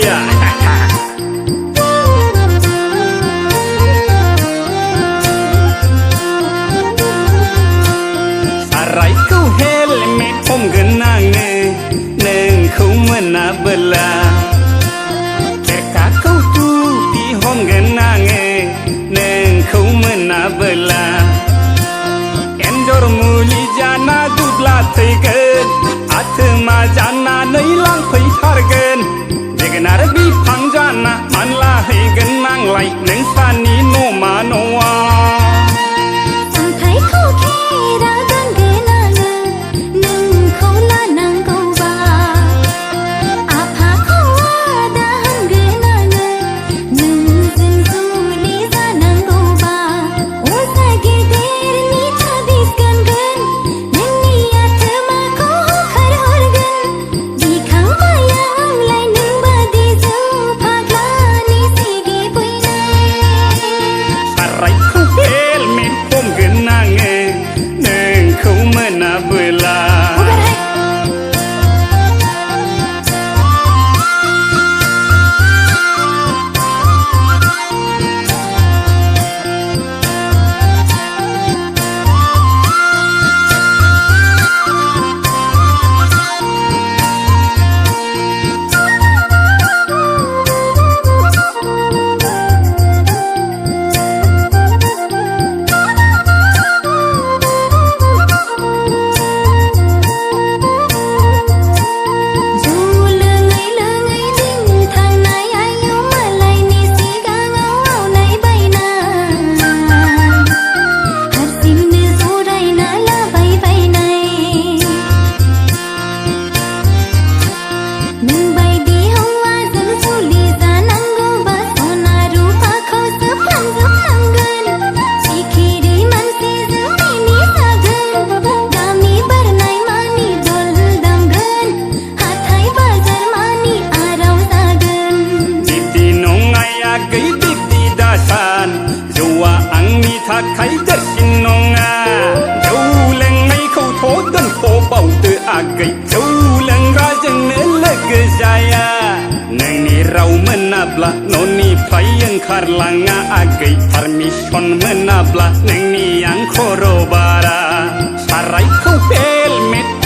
ya Saraikwo helmet Homgwn neng kau mena bela Keka kau tu di Homgwn neng kau mena bela Enjor muli jana dudla teigen Atma jana neilang pai targen Jegenar bipang jana manla heigen nang lai neng sani no manoa Thay đất xin nong dâu leng ngay khâu thố đơn khô bầu từ gậy dâu leng ra chân nên lệ cơ jaya nang ni rau menabla noni payang karlanga gậy permission menabla nang ni yang korobara Saraikwo helmet